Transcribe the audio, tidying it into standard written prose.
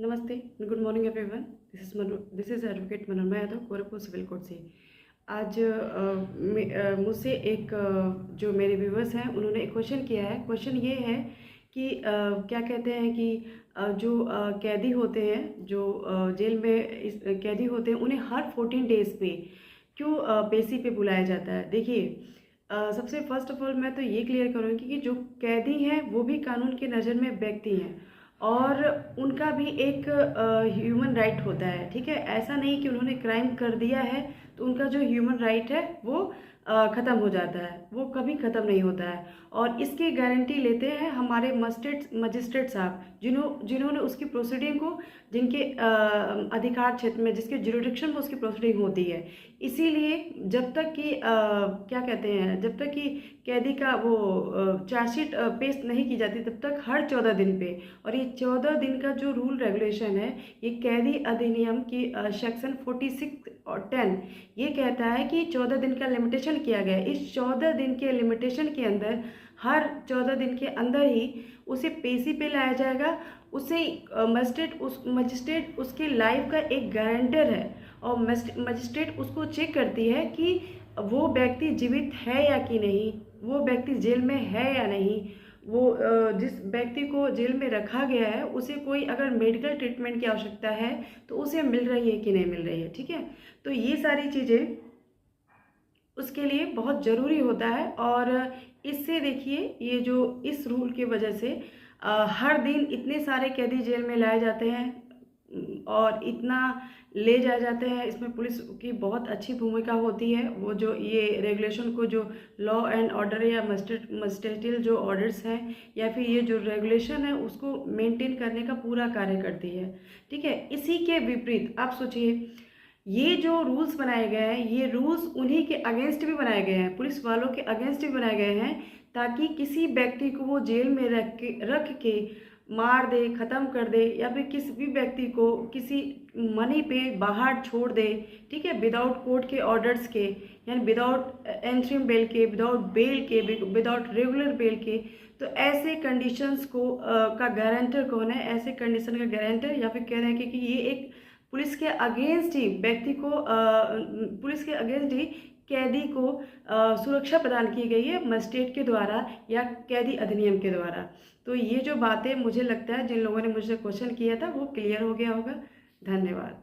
नमस्ते, good morning everyone. This is advocate Manorama Yadav, Gorakhpur civil court से। आज मुझसे एक जो मेरे व्यूवर्स हैं उन्होंने एक क्वेश्चन किया है। क्वेश्चन ये है कि क्या कहते हैं कि जो कैदी होते हैं, जो जेल में कैदी होते हैं, उन्हें हर 14 डेज़ पे क्यों पेशी पे बुलाया जाता है। देखिए, सबसे फर्स्ट ऑफ ऑल मैं तो ये क्लियर करूँगी कि जो कैदी हैं वो भी कानून की नज़र में व्यक्ति हैं और उनका भी एक ह्यूमन राइट होता है। ठीक है, ऐसा नहीं कि उन्होंने क्राइम कर दिया है तो उनका जो ह्यूमन राइट है वो ख़त्म हो जाता है, वो कभी ख़त्म नहीं होता है। और इसकी गारंटी लेते हैं हमारे मजिस्ट्रेट साहब, जिन्होंने उसकी प्रोसीडिंग को, जिनके अधिकार क्षेत्र में, जिसके जुरिडिक्शन में उसकी प्रोसीडिंग होती है। इसीलिए जब तक कि क्या कहते हैं, जब तक कि कैदी का वो चार्जशीट पेश नहीं की जाती तब तक हर 14 दिन पे, और ये 14 दिन का जो रूल रेगुलेशन है, ये कैदी अधिनियम की सेक्शन 46 और 10 ये कहता है कि 14 दिन का लिमिटेशन किया गया है। इस 14 दिन के लिमिटेशन के अंदर, हर 14 दिन के अंदर ही उसे पेशी पे लाया जाएगा। उसे मजिस्ट्रेट उसके लाइफ का एक गारंटर है और मजिस्ट्रेट उसको चेक करती है कि वो व्यक्ति जीवित है या कि नहीं, वो व्यक्ति जेल में है या नहीं, वो जिस व्यक्ति को जेल में रखा गया है उसे कोई अगर मेडिकल ट्रीटमेंट की आवश्यकता है तो उसे मिल रही है कि नहीं मिल रही है। ठीक है, तो ये सारी चीज़ें उसके लिए बहुत ज़रूरी होता है। और इससे देखिए, ये जो इस रूल की वजह से हर दिन इतने सारे कैदी जेल में लाए जाते हैं और इतना ले जाए जाते हैं, इसमें पुलिस की बहुत अच्छी भूमिका होती है। वो जो ये रेगुलेशन को, जो लॉ एंड ऑर्डर या मजिस्ट्रेटियल जो ऑर्डर्स हैं या फिर ये जो रेगुलेशन है, उसको मेंटेन करने का पूरा कार्य करती है। ठीक है, इसी के विपरीत आप सोचिए, ये जो रूल्स बनाए गए हैं, ये रूल्स उन्हीं के अगेंस्ट भी बनाए गए हैं, पुलिस वालों के अगेंस्ट भी बनाए गए हैं, ताकि किसी व्यक्ति को वो जेल में रख के मार दे, ख़त्म कर दे, या फिर किसी भी व्यक्ति को किसी मनी पे बाहर छोड़ दे। ठीक है, विदाउट कोर्ट के ऑर्डर्स के, यानी विदाउट एंट्रीम बेल के, विदाउट बेल के, विदाउट रेगुलर बेल के। तो ऐसे कंडीशंस को का गारंटर कौन है? ऐसे कंडीशन का गारंटर, या फिर कह रहे हैं कि ये एक पुलिस के अगेंस्ट ही व्यक्ति को पुलिस के अगेंस्ट ही कैदी को सुरक्षा प्रदान की गई है मजिस्ट्रेट के द्वारा या कैदी अधिनियम के द्वारा। तो ये जो बातें, मुझे लगता है जिन लोगों ने मुझसे क्वेश्चन किया था वो क्लियर हो गया होगा। धन्यवाद।